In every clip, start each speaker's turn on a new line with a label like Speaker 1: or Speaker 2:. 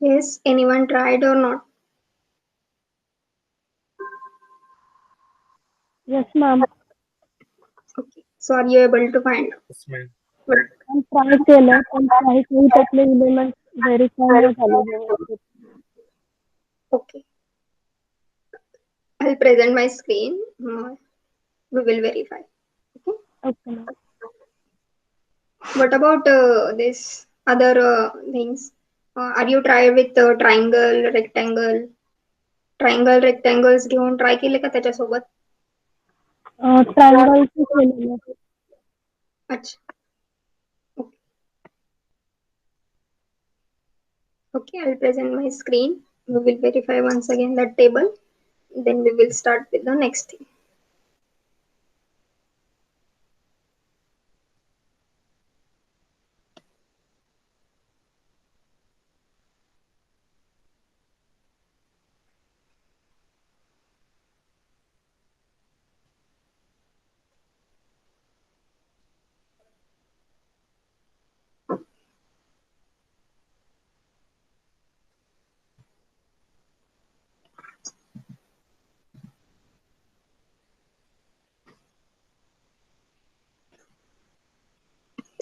Speaker 1: Yes, anyone tried or not?
Speaker 2: Yes, ma'am.
Speaker 1: Okay. So are you able to find out?
Speaker 3: Yes, ma'am.
Speaker 1: But
Speaker 2: पण try केलं पण काहीतरी त्यातले element verify नाही झाले व्यवस्थित.
Speaker 1: okay, I'll present my screen. We will verify. Okay.
Speaker 2: Okay ma'am.
Speaker 1: What about this other things? Are you tried with triangle, rectangle? Triangle, rectangles घेऊन try केले का त्याच्यासोबत?
Speaker 2: ट्रायंगलचं केलेलं.
Speaker 1: अच्छा. Okay. Okay, I'll present my screen. We will verify once again that table. Then we will start with the next thing.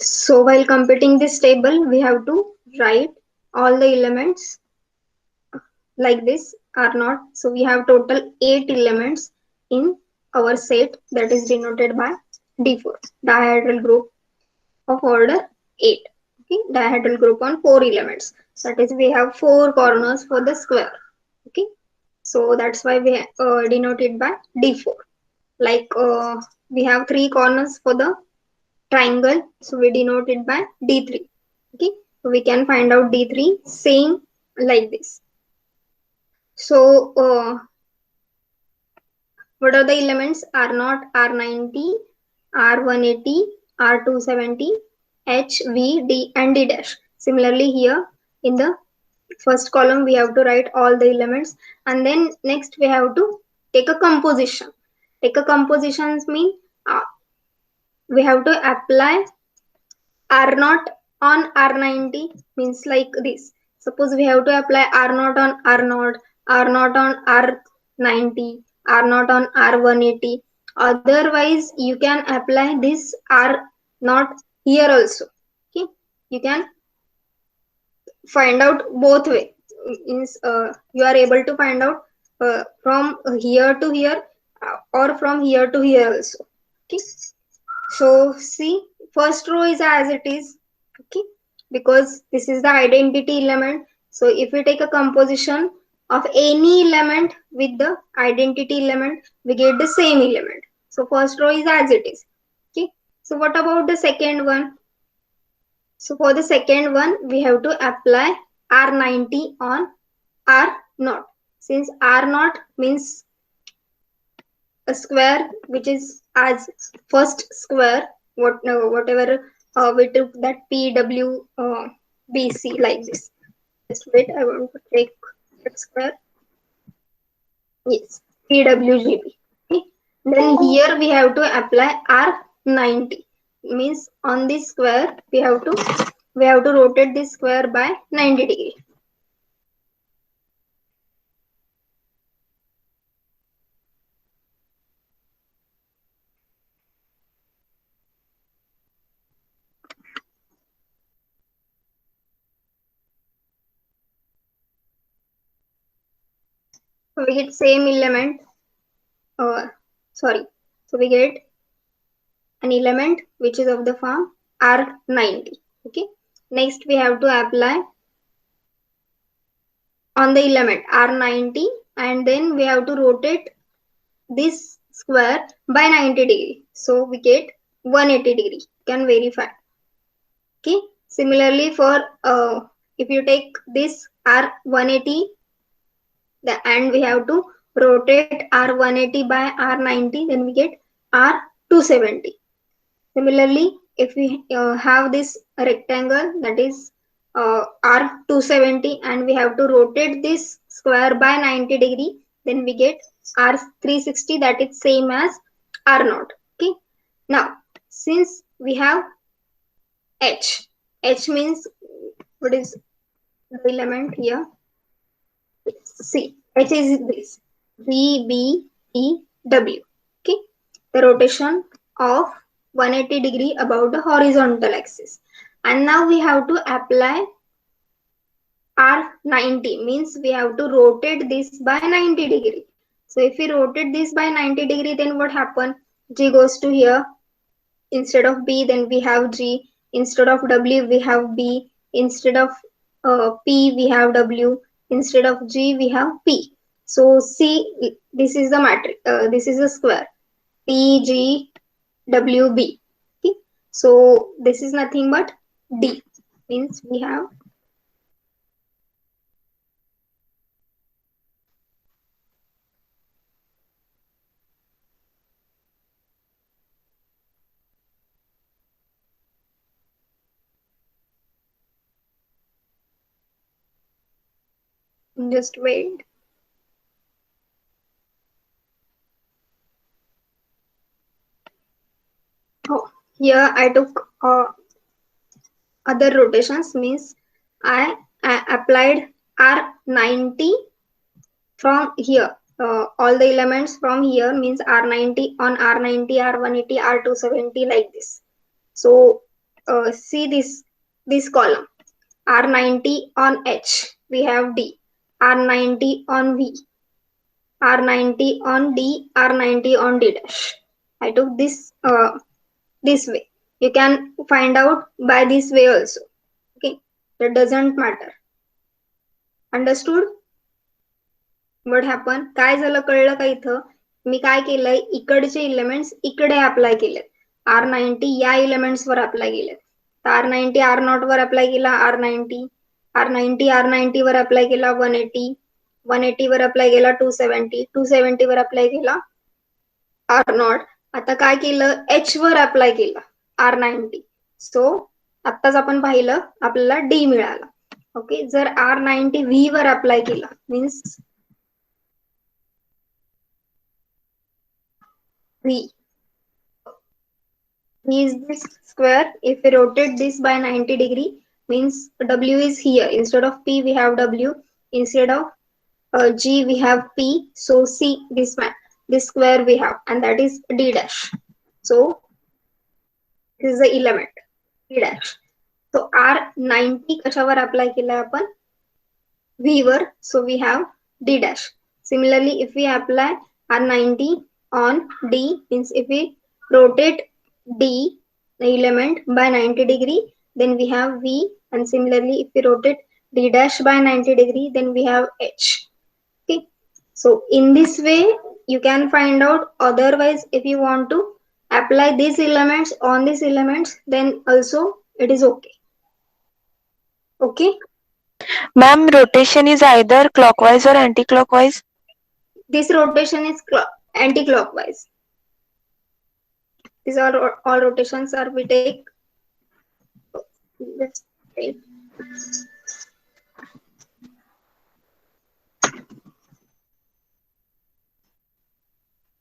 Speaker 1: So while computing this table, we have to write all the elements like this are not. So we have total 8 elements in our set that is denoted by D4, dihedral group of order 8. Okay, dihedral group on 4 elements. That is, we have 4 corners for the square. Okay, so that's why we denote it by D4. Like we have 3 corners for the triangle, so we denote it by D3. Okay, so we can find out D3 same like this. So what are the elements? R naught, R90, R180, R270, H, V, D and D dash. Similarly here in the first column we have to write all the elements, and then next we have to take a composition. Take a compositions mean we have to apply R naught on R90 means like this. Suppose we have to apply R naught on R naught, R naught on R90, R naught on R180. Otherwise, you can apply this R naught here also. Okay, you can find out both way. Means you are able to find out from here to here or from here to here also. Okay, so see, first row is as it is. Okay, because this is the identity element. So if we take a composition of any element with the identity element, we get the same element. So first row is as it is. Okay, so what about the second one? So for the second one, we have to apply R90 on R naught. Since R naught means a square which is as first square, whatever we took that PW BC like this. Just wait, I want to take that square. Yes, PWGB. Okay. Then here we have to apply R90. Means on this square we have to rotate this square by 90 degree. So we get same element. Sorry. So we get an element which is of the form R90. Okay. Next we have to apply on the element R90, and then we have to rotate this square by 90 degree. So we get 180 degree. Can verify. Okay. Similarly for if you take this R180 and we have to rotate R180 by R90, then we get R270. Similarly, if we have this rectangle that is R270 and we have to rotate this square by 90 degree, then we get R360, that is same as R0. Okay. Now, since we have H, H means what is the element here. C. H is this. V, B, E, W. Okay. The rotation of 180 degree about the horizontal axis. And now we have to apply R90, means we have to rotate this by 90 degree. So if we rotate this by 90 degree, then what happen? G goes to here. Instead of B, then we have G. Instead of W, we have B. Instead of P, we have W. Instead of G, we have P. So C, this is the matrix. This is a square. P, G, W, B. Okay. So this is nothing but D. Means we have just wait. Oh, here I took other rotations, means I applied R90 from here. All the elements from here, means R90 on R90, R180, R270, like this. So see this column. R90 on H, we have D. R90 on V. R90 on D. R90 on D dash. I took this way. You can find out by this way also. Okay, that doesn't matter. Understood? What happened? काय झालं कळलं का इथं? मी काय केलंय, इकडचे elements इकडे apply केलेत. R90 या इलेमेंट्स वर अप्लाय केलेत. R90 R0 वर अप्लाय केला, R90 R90 वर अप्लाय केला, 180 वर अप्लाय केला, 270 वर अप्लाय केला R0. आता काय केलं, H वर अप्लाय केला R90. सो आत्ताच आपण पाहिलं आपल्याला D मिळाला. ओके, जर R90 V वर अप्लाय केला, means V is this square. If we rotate this by 90 degree, means W is here. Instead of P, we have W. Instead of G, we have P. So C, this square we have, and that is D dash. So this is the element D dash. So R90 कशावर apply केला आपण? V were. So we have D dash. Similarly, if we apply R90 on D, means if we rotate D, the element, by 90 degree, then we have V. And similarly, if we rotate D dash by 90 degree, then we have H. Okay. So in this way, you can find out. Otherwise, if you want to apply these elements on these elements, then also it is okay. Okay.
Speaker 3: Ma'am, rotation is either clockwise or anti-clockwise?
Speaker 1: This rotation is anti-clockwise. These are all rotations are we take. Let's take.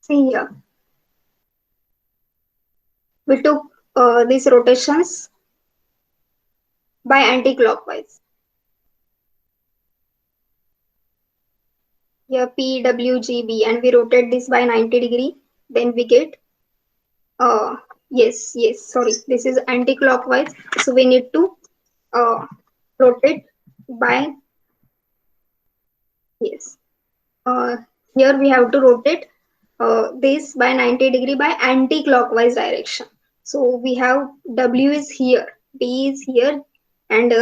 Speaker 1: See here. We took these rotations by anti-clockwise. Here P, W, G, B, and we rotate this by 90 degree. Then we get yes, sorry, this is anti-clockwise. So we need to rotate by, yes. Here we have to rotate this by 90 degree by anti-clockwise direction. So we have W is here, B is here, and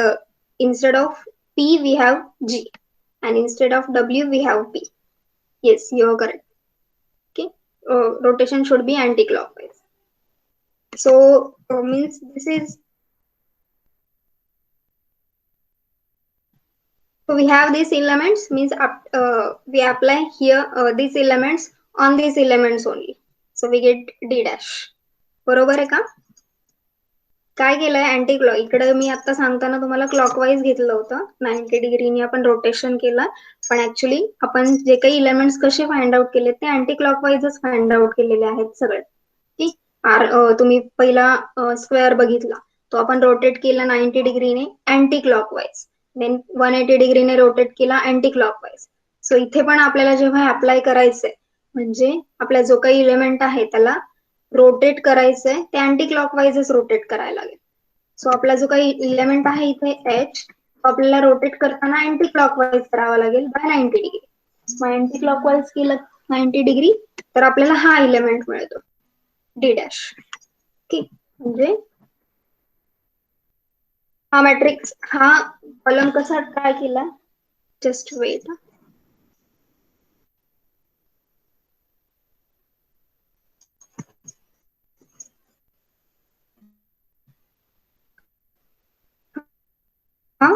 Speaker 1: instead of P we have G, and instead of W we have P. Yes, you are correct. Okay, rotation should be anti-clockwise. So means this is, so we have these elements, means we apply here these elements on these elements only. So we get D dash. बरोबर आहे का? काय केलंय anti clock, इकडे मी आता सांगताना तुम्हाला clockwise घेतलं होतं, 90 डिग्रीने आपण रोटेशन केलं, पण ऍक्च्युली आपण जे काही इलेमेंट्स कसे फाइंड आउट केले ते अँटी क्लॉकवाईजच फाइंड आउट केलेले आहेत सगळे. तुम्ही पहिला स्क्वेअर बघितला, तो आपण रोटेट केला 90 डिग्रीने अँटी क्लॉकवाईज. देन 180 डिग्रीने रोटेट केला अँटी क्लॉकवाईज. सो इथे पण आपल्याला जेव्हा अप्लाय करायचंय म्हणजे आपला जो काही इलेमेंट आहे त्याला रोटेट करायचंय ते अँटी क्लॉकवाईजच रोटेट करायला लागेल. सो आपला जो काही इलेमेंट आहे इथे एच आपल्याला रोटेट करताना अँटी क्लॉकवाईज करावा लागेल बाय 90 डिग्री. मग अँटी क्लॉकवाईज केलं 90 डिग्री तर आपल्याला हा इलेमेंट मिळतो डी डॅश. ठीक, म्हणजे हा मॅट्रिक्स हा कॉलम कसा ट्राय केला, जस्ट वेट. हा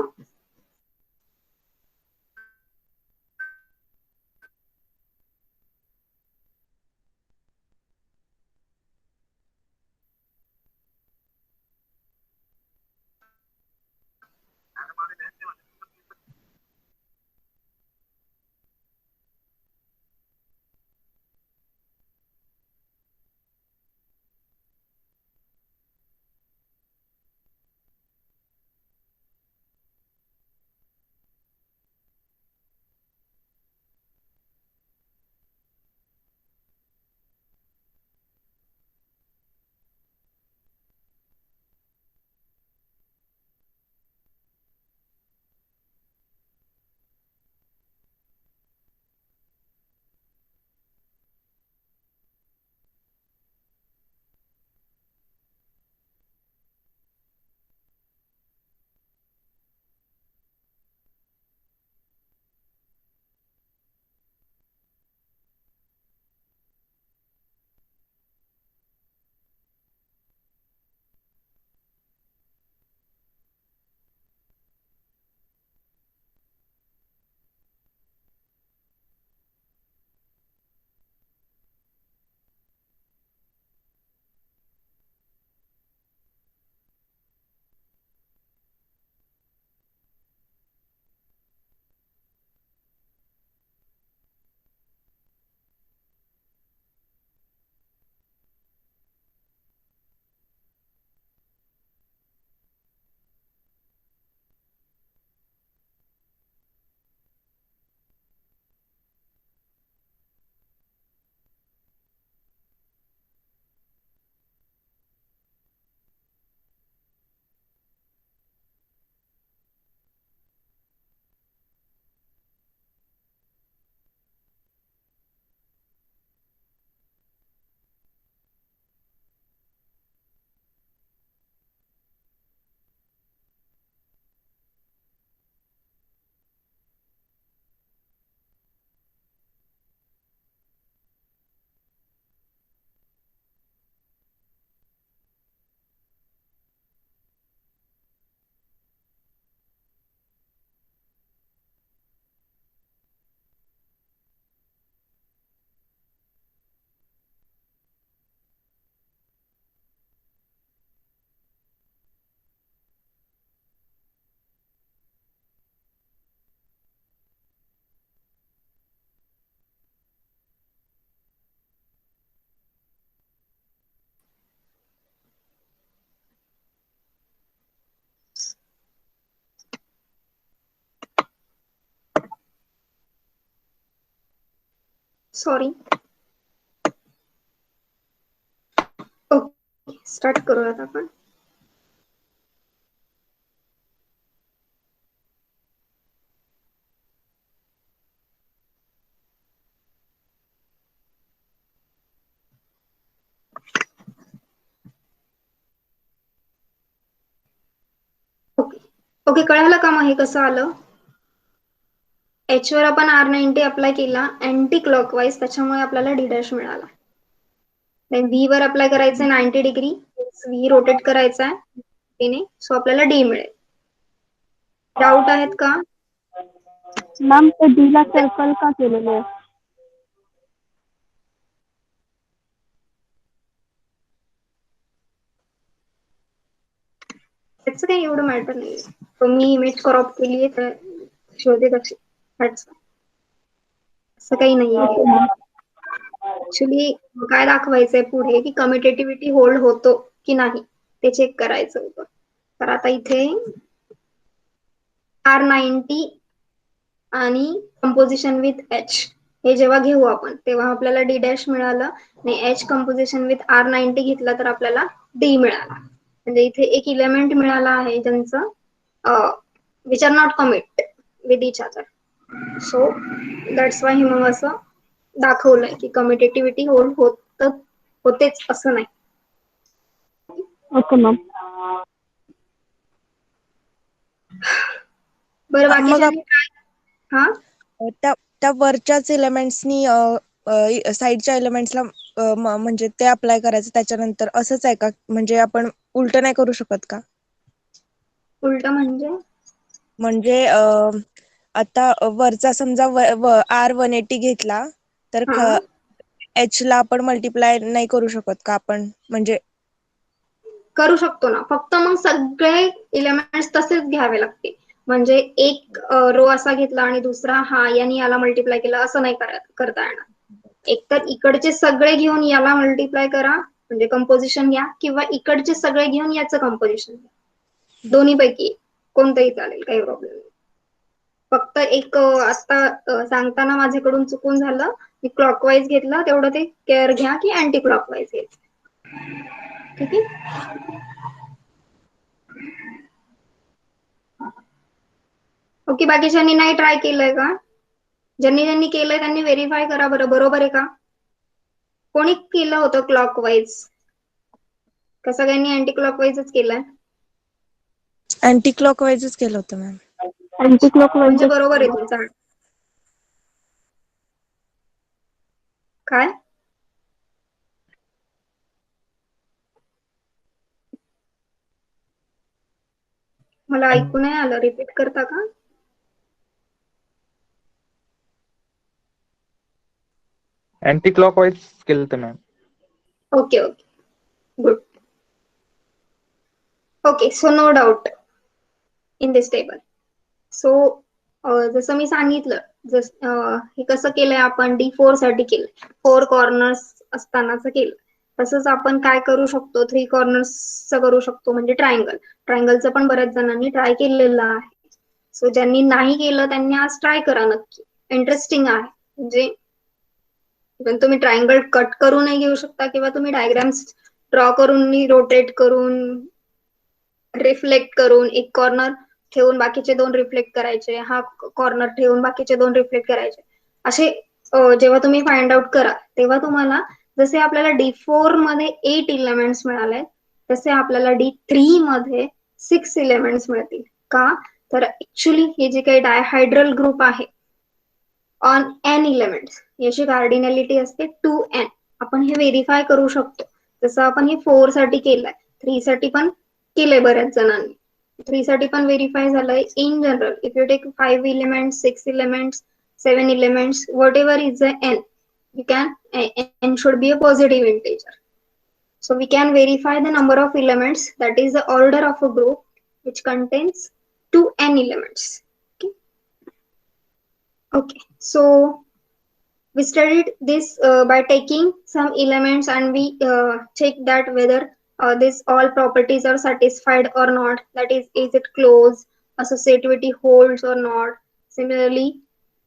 Speaker 1: सॉरी. ओके, स्टार्ट करूयात आपण. ओके ओके, कळालं का मग हे कसं आलं. एच वर आपण R90 अप्लाय केला अँटी क्लॉकवाईज, त्याच्यामुळे आपल्याला डी डॅश मिळाला. देन व्ही वर अप्लाय करायचंय 90 डिग्री, व्ही रोटेट करायचा आहे, सो आपल्याला डी मिळेल. डाऊट आहेत का?
Speaker 2: मॅम ते डीला सर्कल का केलेलं आहे?
Speaker 1: त्याचं काही एवढं मॅटर नाही. तो मी इमेज क्रॉप केली आहे तर शोधे तशी, असं काही नाहीये. ऍक्च्युली काय दाखवायचंय पुढे की कम्युटेटिव्हिटी होल्ड होतो की नाही ते चेक करायचं होतं. तर आता इथे R90 आणि कंपोजिशन विथ H हे जेव्हा घेऊ आपण तेव्हा आपल्याला D डॅश मिळालं आणि H कंपोजिशन विथ R90 घेतलं तर आपल्याला D मिळाला. म्हणजे इथे एक इलेमेंट मिळाला आहे ज्यांचं which are not commit with each other. So that's why मग असं दाखवलंय की कमिटेटिव्हिटी होल्ड होतेच असं नाही.
Speaker 2: Okay ma'am.
Speaker 1: बरं
Speaker 4: मग
Speaker 1: बाकीच्यांनी हा
Speaker 4: त्या वरच्याच एलिमेंट्सनी साईडच्या एलिमेंट्सला म्हणजे ते अप्लाय करायचं त्याच्यानंतर असंच आहे का? म्हणजे आपण उलट नाही करू शकत का?
Speaker 1: उलट
Speaker 4: म्हणजे आता वरचा समजा R180 घेतला तर
Speaker 1: हा
Speaker 4: H ला आपण मल्टिप्लाय नाही करू शकत का आपण? म्हणजे
Speaker 1: करू शकतो ना, फक्त मग सगळे इलेमेंट्स तसेच घ्यावे लागते. म्हणजे एक रो असा घेतला आणि दुसरा हा यांनी याला मल्टिप्लाय केला असं नाही करता येणार. एकतर इकडचे सगळे घेऊन याला मल्टिप्लाय करा म्हणजे कंपोजिशन घ्या, किंवा इकडचे सगळे घेऊन याचं कंपोजिशन घ्या. दोन्ही पैकी कोणतंही चालेल, काही प्रॉब्लेम नाही. फक्त एक आता सांगताना माझ्याकडून चुकून झालं, मी क्लॉकवाईज घेतलं, तेवढं ते केअर घ्या की अँटी क्लॉकवाईज घ्यायचं. ठीक आहे. ओके, बाकीच्यांनी नाही ट्राय केलंय का? ज्यांनी केलंय त्यांनी व्हेरीफाय करा बरं, बरोबर आहे का? कोणी केलं होतं क्लॉकवाईज का सगळ्यांनी अँटी क्लॉकवाईजच केलंय?
Speaker 4: अँटी क्लॉकवाईजच केलं होतं मॅम.
Speaker 2: अँटी क्लॉकवाईज
Speaker 1: म्हणजे बरोबर आहे तुमचं. काय मला ऐकू नाही आलं, रिपीट करता का?
Speaker 5: अँटी क्लॉकवाईज केलं होतं ma'am.
Speaker 1: Okay okay, good. Okay, so no doubt in this table. So जसं मी सांगितलं, हे कसं केलंय आपण D4 साठी केलंय, 4 कॉर्नर्स असतानाच केलं. तसंच आपण काय करू शकतो, 3 कॉर्नर्सचं करू शकतो, म्हणजे ट्रायंगलचं पण बऱ्याच जणांनी ट्राय केलेलं आहे. सो ज्यांनी नाही केलं त्यांनी आज ट्राय करा नक्की, इंटरेस्टिंग आहे. म्हणजे इव्हन तुम्ही ट्रायंगल कट करूनही घेऊ शकता, किंवा तुम्ही डायग्राम्स ड्रॉ करून रोटेट करून रिफ्लेक्ट करून एक कॉर्नर ठेवून बाकीचे 2 रिफ्लेक्ट करायचे, हा कॉर्नर ठेवून बाकीचे 2 रिफ्लेक्ट करायचे. असे जेव्हा तुम्ही फाइंड आउट करा तेव्हा तुम्हाला जसे आपल्याला D4 मध्ये 8 इलेमेंट्स मिळाले, तसे आपल्याला D3 मध्ये 6 इलेमेंट्स मिळतील. का तर ऍक्च्युली हे जे काही डायहायड्रल ग्रुप आहे ऑन n इलेमेंट्स, याची कार्डिनॅलिटी असते 2n. आपण हे व्हेरीफाय करू शकतो, जसं आपण हे 4 साठी केलंय, 3 साठी पण केलंय बऱ्याच जणांनी. 3 साठी पण व्हेरीफाय झालंय. In general if you take 5 elements, 6 elements, 7 elements, whatever is the n, you can n should be a positive integer. So we can verify the number of elements, that is the order of a group which contains 2n elements. Okay, so we studied this by taking some elements and we check that whether these all properties are satisfied or not. That is it closed, associativity holds or not. Similarly,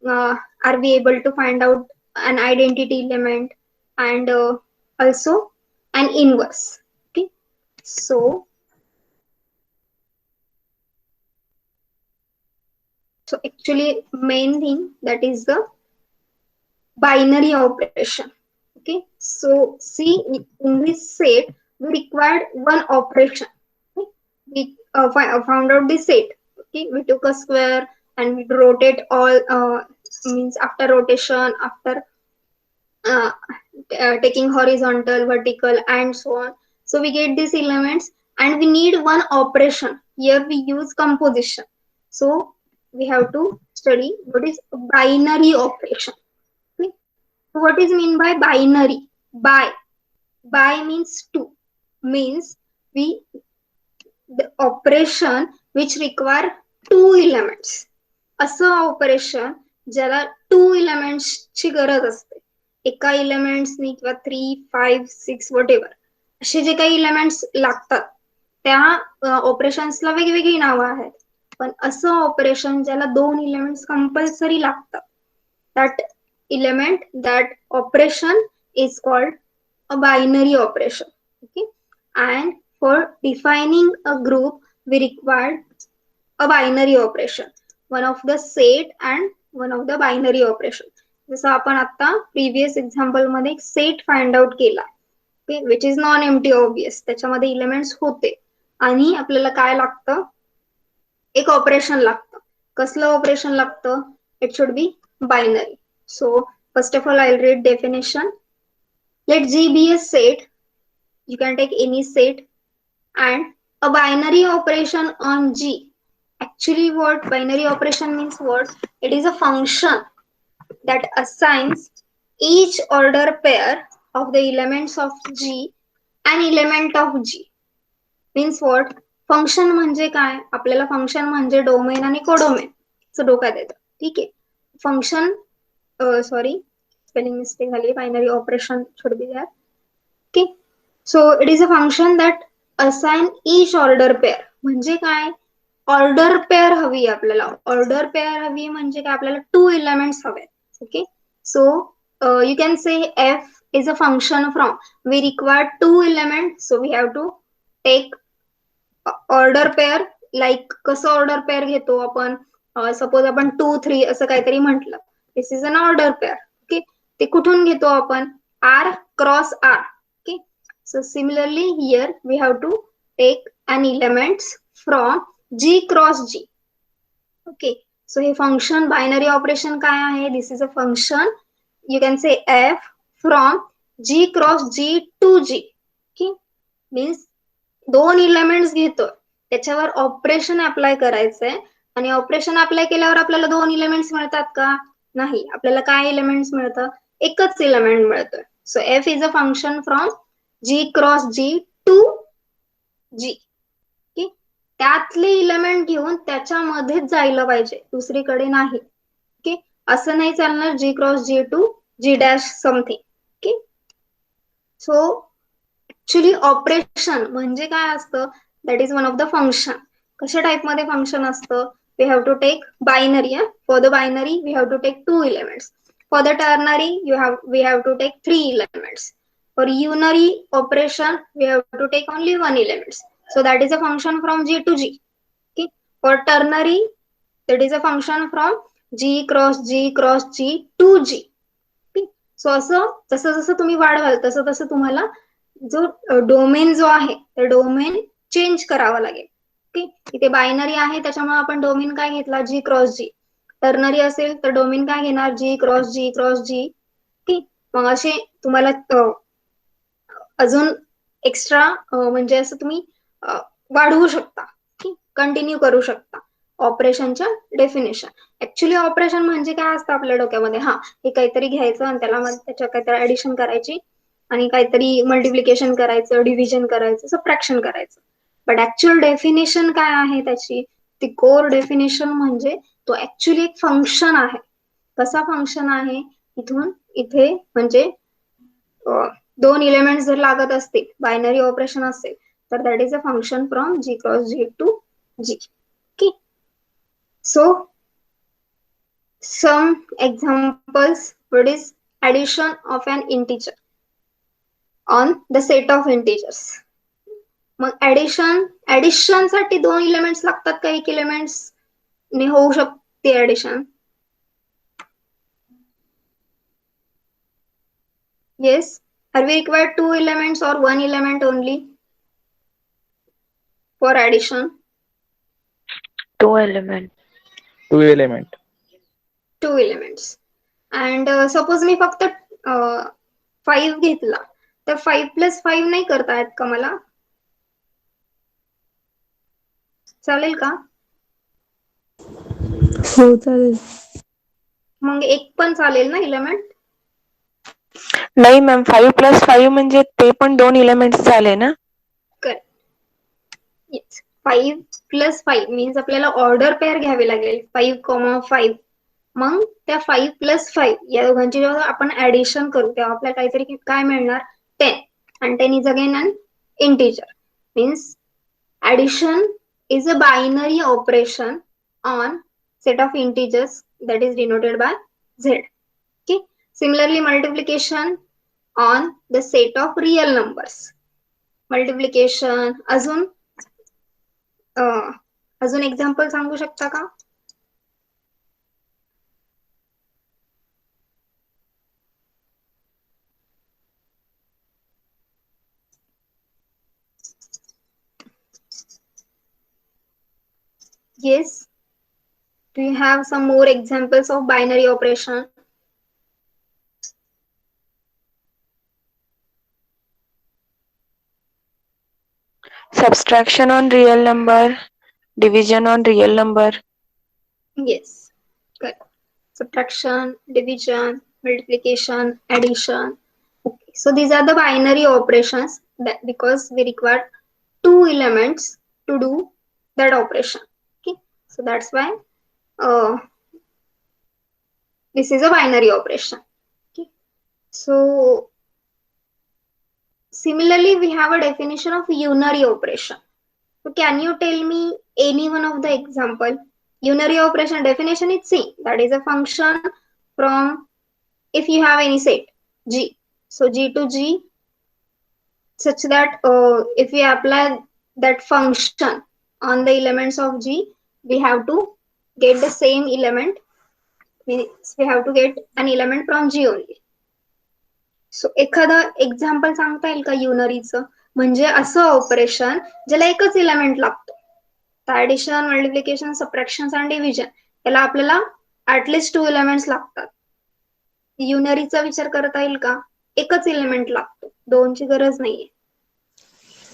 Speaker 1: are we able to find out an identity element and also an inverse. Okay, so actually main thing, that is the binary operation. Okay, so see, in this set we required one operation. Okay? We found out the set. Okay, we took a square and we rotate all, means after rotation, after taking horizontal, vertical and so on. So we get these elements and we need one operation. Here we use composition. So we have to study what is binary operation. Okay? So what is mean by binary? By means 2, means the operation which require 2 elements. असं operation ज्याला 2 elements ची गरज असते. एका एलिमेंट्सनी किंवा 3, 5, 6 whatever असे जे काही elements लागतात त्या ऑपरेशन्सला वेगवेगळी नावं आहेत. पण असं ऑपरेशन ज्याला 2 एलिमेंट्स कंपल्सरी लागतात, that operation is called a binary operation. Okay, and for defining a group we required a binary operation, one of the set and one of the binary operation. जसं आपण आता previous example मध्ये एक set find out केला, okay, which is non empty obvious, त्याच्यामध्ये elements होते आणि आपल्याला काय लागतं, एक ऑपरेशन लागतं. कसलं ऑपरेशन लागतं? It should be binary. So first of all I read definition. Let G be a set, you can take any set, and a binary operation on G. Actually what binary operation means, what it is a function that assigns each order pair of the elements of G an element of G. Means what? Function म्हणजे काय? आपल्याला function म्हणजे domain आणि codomain डोक्यात येतं. ठीक आहे. Function sorry spelling mistake झाली, binary operation should be there. Okay, so it is a function that assign each order pair. म्हणजे काय? ऑर्डर पेअर हवी आपल्याला. ऑर्डर पेअर हवी म्हणजे काय? आपल्याला 2 एलिमेंट्स हवे. Okay, so you can say f is a function from, we require 2 elements, so we have to take order pair. Like कसं ऑर्डर पेअर घेतो आपण? सपोज आपण 2 3 असं काहीतरी म्हटलं, this is an order pair. Okay, ते कुठून घेतो आपण? R cross R. Okay, so similarly here we have to take an elements from G cross G. Okay, so हे फंक्शन बायनरी ऑपरेशन काय आहे? This is a function, you can say f from G cross G to G. Okay, means 2 elements घेतोय, त्याच्यावर operation apply करायचंय, आणि operation apply केल्यावर आपल्याला 2 elements मिळतात का? नाही. आपल्याला काय एलिमेंट्स मिळतं? एकच एलिमेंट मिळतोय. So f is a function from G cross G to G. Okay, त्यातले एलिमेंट घेऊन त्याच्यामध्येच जायला पाहिजे, दुसरीकडे नाही. ओके, असं नाही चालणार G cross G to G dash something. Okay, so actually operation म्हणजे काय असतं? That is one of the function. कशा टाइप मध्ये फंक्शन असतं? We have to take binary. For the binary we have to take 2 elements. For the ternary we have to take 3 elements. For unary operation we have to take only 1 elements. So that is a function from G to G. Okay, for ternary that is a function from G cross G cross G to G. So असं जसं जसं तुम्ही वाढवाल तसं तसं तुम्हाला जो domain जो आहे ते डोमेन चेंज करावा लागेल. ओके, इथे बायनरी आहे त्याच्यामुळे आपण डोमेन काय घेतला? G cross G. टर्नरी असेल तर डोमेन काय घेणार? G cross G cross G. Okay, मग असे तुम्हाला अजून एक्स्ट्रा म्हणजे असं तुम्ही वाढवू शकता, कंटिन्यू करू शकता ऑपरेशनच्या डेफिनेशन. ऍक्च्युली ऑपरेशन म्हणजे काय असतं आपल्या डोक्यामध्ये? हा, हे काहीतरी घ्यायचं आणि त्याला त्याच्या काहीतरी ऍडिशन करायची आणि काहीतरी मल्टिप्लिकेशन करायचं, डिव्हिजन करायचं, सबट्रॅक्शन करायचं. बट ऍक्च्युअल डेफिनेशन काय आहे त्याची? ती कोर डेफिनेशन म्हणजे तो ऍक्च्युली एक फंक्शन आहे. कसा फंक्शन आहे? इथून इथे म्हणजे 2 एलिमेंट जर लागत असतील, बायनरी ऑपरेशन असेल, तर that is a function from G cross G to G. Okay, so some examples. What is addition of an integer on the set of integers? Mug addition साठी 2 एलिमेंट्स लागतात का 1 elements ने होऊ शकते addition? Yes, are we required 2 elements or 1 element only for addition?
Speaker 3: 2 element.
Speaker 5: 2 element.
Speaker 1: 2 elements. And suppose मी फक्त 5 घेतला तर 5 plus 5 नाही करता येत का मला? चालेल का?
Speaker 2: हो चालेल.
Speaker 1: मग 1 पण चालेल ना एलिमेंट?
Speaker 3: नाही मॅम, 5 प्लस 5 म्हणजे ते पण 2 एलिमेंट्स झाले ना?
Speaker 1: करेक्ट. येस, 5 प्लस 5 मीन्स आपल्याला ऑर्डर पेअर घ्यावी लागेल 5,5. मग त्या 5 प्लस 5 या दोघांची जेव्हा आपण ऍडिशन करू तेव्हा आपल्याला काहीतरी काय मिळणार? 10. आणि 10 is again an integer. Means addition is a binary operation on set of integers that is denoted by z. Okay. Similarly, multiplication on the set of real numbers. Multiplication अजून एक्झाम्पल सांगू शकता का? Yes. Do you have some more examples of binary operation?
Speaker 3: Subtraction on real number, division on real number.
Speaker 1: Yes. Correct. Subtraction, division, multiplication, addition. Okay. So these are the binary operations that because we require two elements to do that operation. Okay. So that's why this is a binary operation. Okay. So similarly, we have a definition of unary operation. So can you tell me any one of the example? Unary operation definition is same. That is a function from if you have any set G. So G to G such that if we apply that function on the elements of G, we have to get the same element. We have to get an element from G only. सो एखादं example सांगता येईल का युनरीचं? म्हणजे असं operation ज्याला एकच element लागतो. Addition, multiplication, subtraction आणि डिव्हिजन याला आपल्याला ऍटलिस्ट 2 एलिमेंट्स लागतात. युनरीचा विचार करता येईल का? एकच एलिमेंट लागतो, 2ची गरज नाहीये.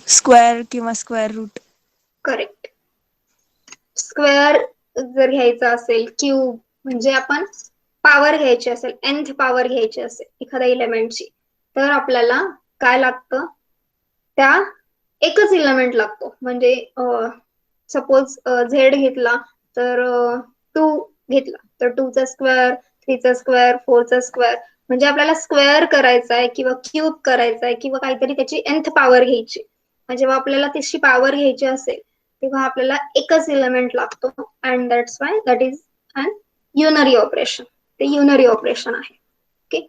Speaker 4: स्क्वेअर किंवा स्क्वेअर रूट.
Speaker 1: करेक्ट. स्क्वेअर जर घ्यायचा असेल, क्यूब म्हणजे आपण पॉवर घ्यायची असेल, nth पॉवर घ्यायची असेल एखाद्या इलेमेंटची, तर आपल्याला काय लागतं? त्या एकच इलेमेंट लागतो. म्हणजे सपोज झेड घेतला तर 2 घेतला तर 2चा स्क्वेअर, 3चा स्क्वेअर, 4चा स्क्वेअर. म्हणजे आपल्याला स्क्वेअर करायचा आहे किंवा क्यूब करायचा आहे किंवा काहीतरी त्याची nth पॉवर घ्यायची. जेव्हा आपल्याला त्याची पॉवर घ्यायची असेल तेव्हा आपल्याला एकच एलिमेंट लागतो. And that's why that is an unary operation. ते युनरी ऑपरेशन आहे. ओके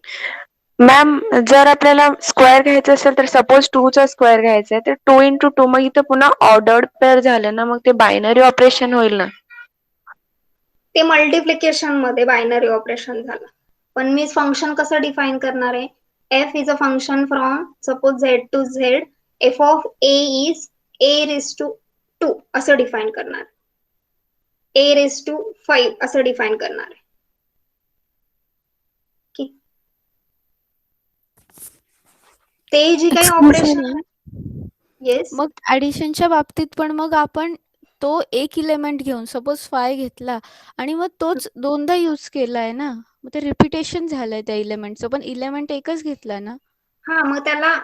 Speaker 3: मॅम, जर आपल्याला स्क्वेअर घ्यायचं असेल तर सपोज 2चा स्क्वेअर घ्यायचा आहे तर 2 into 2 मग इथं पुन्हा ऑर्डर्ड पेअर झालं ना, मग ते बायनरी ऑपरेशन होईल ना?
Speaker 1: ते मल्टिप्लिकेशन मध्ये बायनरी ऑपरेशन झालं. पण मी फंक्शन कसं डिफाईन करणार आहे? F is a function from suppose Z to Z. F of A is A raise to 2 असं डिफाईन करणार. ए रेस टू 5 असं डिफाईन करणार आहे. ते जी काही ऑपरेशन. येस.
Speaker 6: मग ऍडिशनच्या बाबतीत पण मग आपण तो एक इलेमेंट घेऊन सपोज 5 घेतला आणि मग तोच दोनदा यूज केलाय ना, मग ते रिपिटेशन झालंय त्या इलेमेंटचं, पण इलेमेंट एकच घेतला ना.
Speaker 1: हा, मग त्याला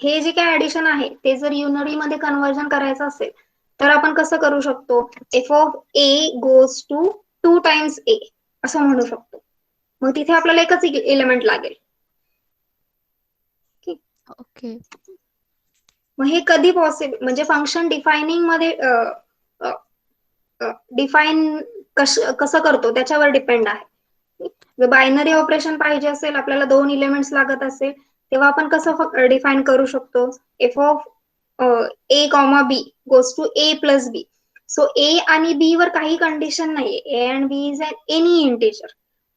Speaker 1: हे जे काही ऍडिशन आहे ते जर युनरी मध्ये कन्व्हर्जन करायचं असेल तर आपण कसं करू शकतो? F of A goes to 2 times A असं म्हणू शकतो. मग तिथे आपल्याला एकच एलिमेंट लागेल.
Speaker 6: ओके.
Speaker 1: मग हे कधी पॉसिबल? म्हणजे फंक्शन डिफायनिंग मध्ये डिफाईन कसं करतो त्याच्यावर डिपेंड आहे. जर बायनरी ऑपरेशन पाहिजे असेल, आपल्याला 2 एलिमेंट्स लागत असेल, तेव्हा आपण कसं डिफाईन करू शकतो? F of A comma B goes to A plus B. So A आणि बी वर काही कंडिशन नाहीये. A and B is any integer.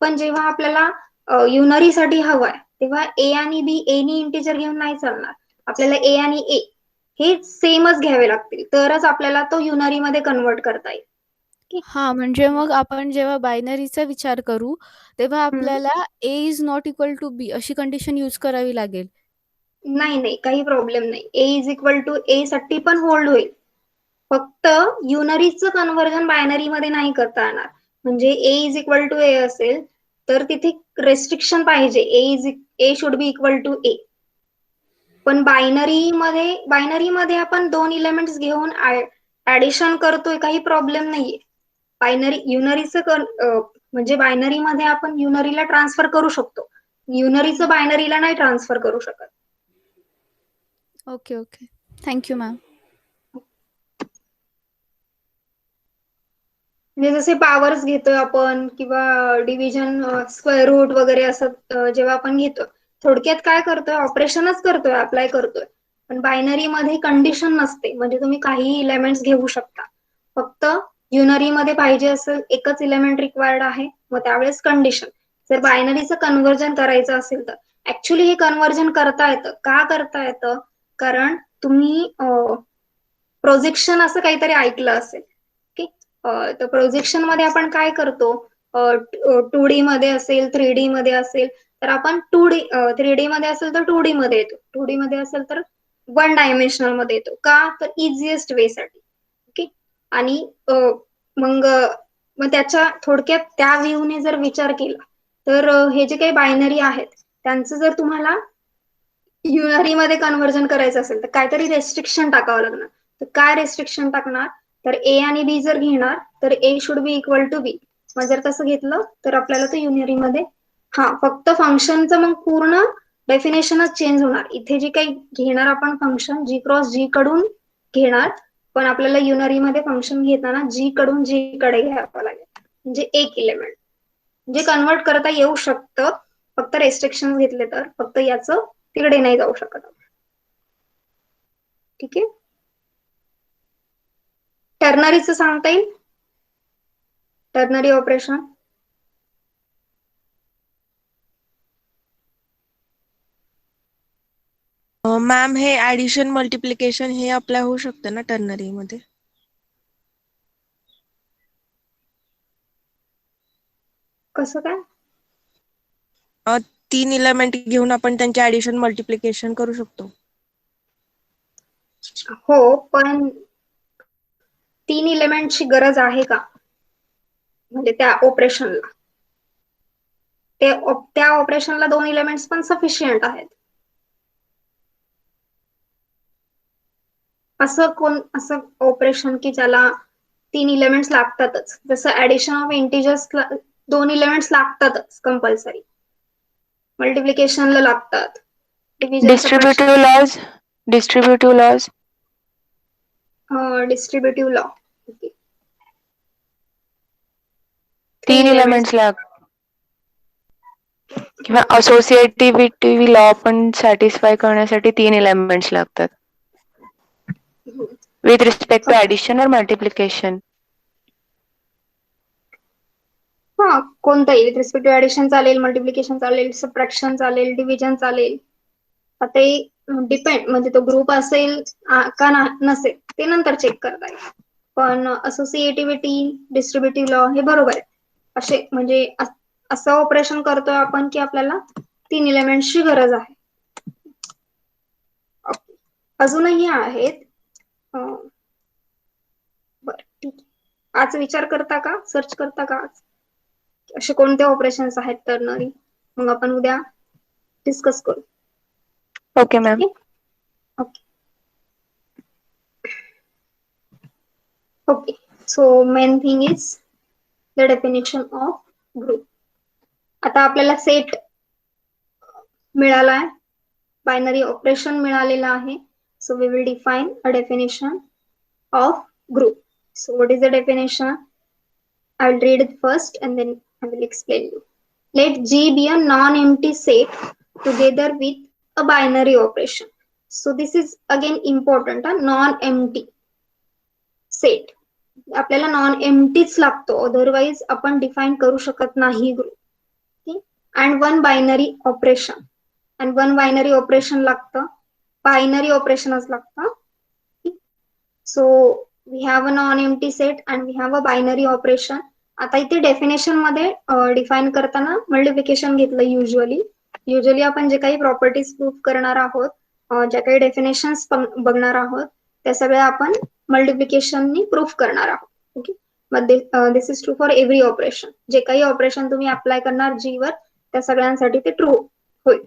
Speaker 1: पण जेव्हा आपल्याला युनरी साठी हवाय तेव्हा ए आणि बी एनी इंटिजर घेऊन नाही चालणार. आपल्याला ए आणि ए हे सेमच घ्यावे लागतील, तरच आपल्याला तो युनरी मध्ये कन्वर्ट करता येईल.
Speaker 6: हा, म्हणजे मग आपण जेव्हा बायनरीचा विचार करू तेव्हा आपल्याला A is not equal to B अशी कंडिशन यूज करावी लागेल.
Speaker 1: नाही, काही प्रॉब्लेम नाही. A is equal to A साठी पण होल्ड होईल. फक्त युनरीचं कन्व्हर्जन बायनरी मध्ये नाही करता येणार. म्हणजे ए इज इक्वल टू ए असेल तर तिथे रेस्ट्रिक्शन पाहिजे. ए शुड बी इक्वल टू ए. पण बायनरी मध्ये आपण 2 एलिमेंट्स घेऊन ऍडिशन करतोय, काही प्रॉब्लेम नाहीये. युनरीचं म्हणजे बायनरी मध्ये आपण युनरीला ट्रान्सफर करू शकतो. युनरीचं बायनरीला नाही ट्रान्सफर करू शकत.
Speaker 6: ओके. Thank you ma'am.
Speaker 1: म्हणजे जसे पॉवर्स घेतोय आपण किंवा डिव्हिजन स्क्वेअर रूट वगैरे असं जेव्हा आपण घेतो, थोडक्यात काय करतोय, ऑपरेशनच करतोय, अप्लाय करतोय. पण बायनरी मध्ये कंडिशन नसते, म्हणजे तुम्ही काही इलेमेंट्स घेऊ शकता. फक्त युनरी मध्ये पाहिजे असं एकच इलेमेंट रिक्वायर्ड आहे, मग त्यावेळेस कंडिशन. जर बायनरीचं कन्व्हर्जन करायचं असेल तर ऍक्च्युली हे कन्व्हर्जन करता येतं. का करता येतं? कारण तुम्ही प्रोजेक्शन असं काहीतरी ऐकलं असेल. तर प्रोजेक्शन मध्ये आपण काय करतो, 2D मध्ये असेल, 3D मध्ये असेल तर आपण 3D मध्ये असेल तर 2D मध्ये येतो, 2D मध्ये असेल तर 1 डायमेन्शनल मध्ये येतो. का? तर इझिएस्ट वे साठी. ओके. आणि मग मग त्याच्या थोडक्यात त्या व्ह्यूने जर विचार केला तर हे जे काही बायनरी आहेत त्यांचं जर तुम्हाला युनरी मध्ये कन्व्हर्जन करायचं असेल तर काहीतरी रेस्ट्रिक्शन टाकावं लागणार. तर काय रेस्ट्रिक्शन टाकणार? तर ए आणि बी जर घेणार तर A should be equal to B. मग जर तसं घेतलं तर आपल्याला ते युनरी मध्ये फक्त फंक्शनचं मग पूर्ण डेफिनेशनच चेंज होणार. इथे जे काही घेणार आपण फंक्शन जी क्रॉस जी कडून घेणार, पण आपल्याला युनरी मध्ये फंक्शन घेताना जी कडून जी कडे घ्यावं लागेल. म्हणजे एक इलेमेंट म्हणजे कन्वर्ट करता येऊ शकतं, फक्त रेस्ट्रिक्शन घेतले तर. फक्त याचं तिकडे नाही जाऊ शकत. ठीक आहे. टर्नरीचं सांगता येईल? टर्नरी ऑपरेशन
Speaker 4: मॅम, हे ऍडिशन मल्टिप्लिकेशन हे अप्लाय होऊ शकतं ना टर्नरी मध्ये?
Speaker 1: कसं काय?
Speaker 4: 3 इलेमेंट घेऊन आपण त्यांचे ऍडिशन मल्टिप्लिकेशन करू शकतो.
Speaker 1: हो, पण 3 इलेमेंटची गरज आहे का? म्हणजे त्या ऑपरेशनला, त्या ऑपरेशनला 2 इलेमेंट्स पण सफिशियंट आहेत. असं ऑपरेशन की ज्याला 3 इलेमेंट्स लागतातच, जसं ऍडिशन ऑफ इंटिजर्सला 2 इलेमेंट्स लागतातच कंपल्सरी, मल्टिप्लिकेशनला लागतात, division
Speaker 3: distributive laws
Speaker 1: distributive law.
Speaker 3: 3 elements किंवा असोसिएटिव्हिटी लॉ पण सॅटिस्फाय करण्यासाठी 3 इलेमेंट्स लागतात. विथ रिस्पेक्ट टू ऍडिशन और मल्टिप्लिकेशन.
Speaker 1: कोणताही विथ रिस्पेक्ट टू ऍडिशन चालेल, मल्टिप्लिकेशन चालेल, सबट्रॅक्शन चालेल, डिव्हिजन चालेल. आता डिपेंड, म्हणजे तो ग्रुप असेल का नसेल ते नंतर चेक करता येईल. पण असोसिएटिव्हिटी, डिस्ट्रीब्युटिव्ह लॉ हे बरोबर आहे. असे म्हणजे असं ऑपरेशन करतोय आपण की आपल्याला 3 इलेमेंट्सची गरज आहे. अजूनही आहेत. बरं, ठीक आहे. आज विचार करता का, सर्च करता का आज असे कोणते ऑपरेशन्स आहेत टर्नरी? मग आपण उद्या डिस्कस करू.
Speaker 3: Okay ma'am.
Speaker 1: Okay, so main thing is the definition of group. आता आपल्याला सेट मिळालाय, बायनरी ऑपरेशन मिळालेला आहे. So we will define a definition of group. So what is the definition? I will read it first and then I will explain you. Let G be a non-empty set together with a binary operation. So this is again important, non-empty set. आपल्याला non एम्प्टीच लागतो, otherwise आपण define करू शकत नाही group. And 1 binary operation, and 1 binary operation लागतं, binary ऑपरेशनच लागतं. So we have a non empty set and we have a binary operation. आता इथे डेफिनेशन मध्ये डिफाइन करताना मल्टिप्लिकेशन घेतलं. युजली आपण जे काही प्रॉपर्टीज प्रूफ करणार आहोत, ज्या काही डेफिनेशन्स बघणार आहोत, त्या सगळ्या आपण मल्टिप्लिकेशननी प्रूफ करणार आहोत. ओके. मग this is true for every operation. जे काही ऑपरेशन तुम्ही अप्लाय करणार जी वर, त्या सगळ्यांसाठी ते ट्रू होईल.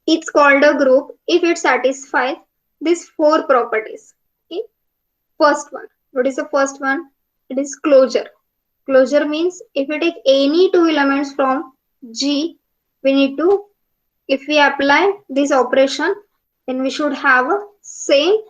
Speaker 1: It's called a group if it satisfies these 4 properties. Okay. First one. What is the first one? It is closure. Closure means if we take any 2 elements from G, we need to, if we apply this operation, then we should have a same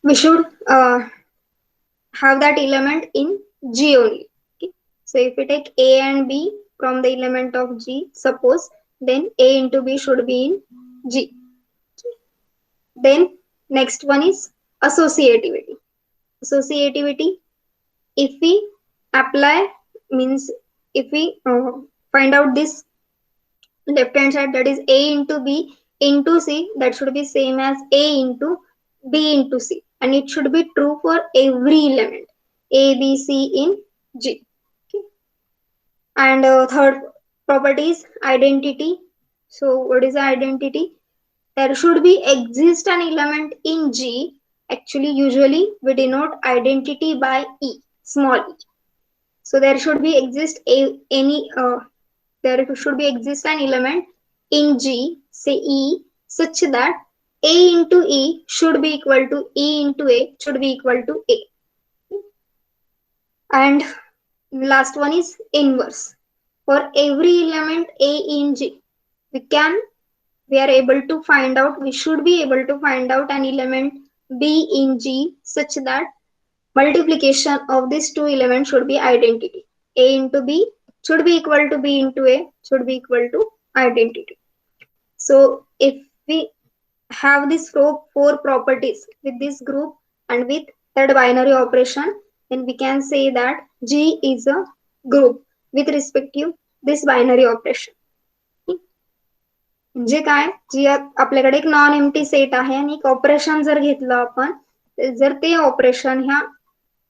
Speaker 1: we should have that element in G only. Okay? So if we take A and B from the element of G, suppose, then A into B should be in G. Then next one is associativity. Associativity, if we apply, means if we find out this left hand side, that is A into B into C, that should be same as A into B into C, and it should be true for every element A, B, C in G. Okay. And third property is identity. So what is the identity? There should be exist an element in G. Actually, usually we denote identity by E, small e. So there should be exist there should be exist an element in G, say E, such that A into E should be equal to E into A should be equal to A. And last one is inverse. For every element A in G, we are able to find out, we should be able to find out an element B in G such that multiplication of these two elements should be identity. A into B should be equal to B into A should be equal to identity. So if we have these four properties with this group and with that binary operation, then we can say that G is a group with respect to this binary operation. म्हणजे काय, जी आपल्याकडे एक non empty set आहे आणि एक operation जर घेतलं आपण, जर ते ऑपरेशन ह्या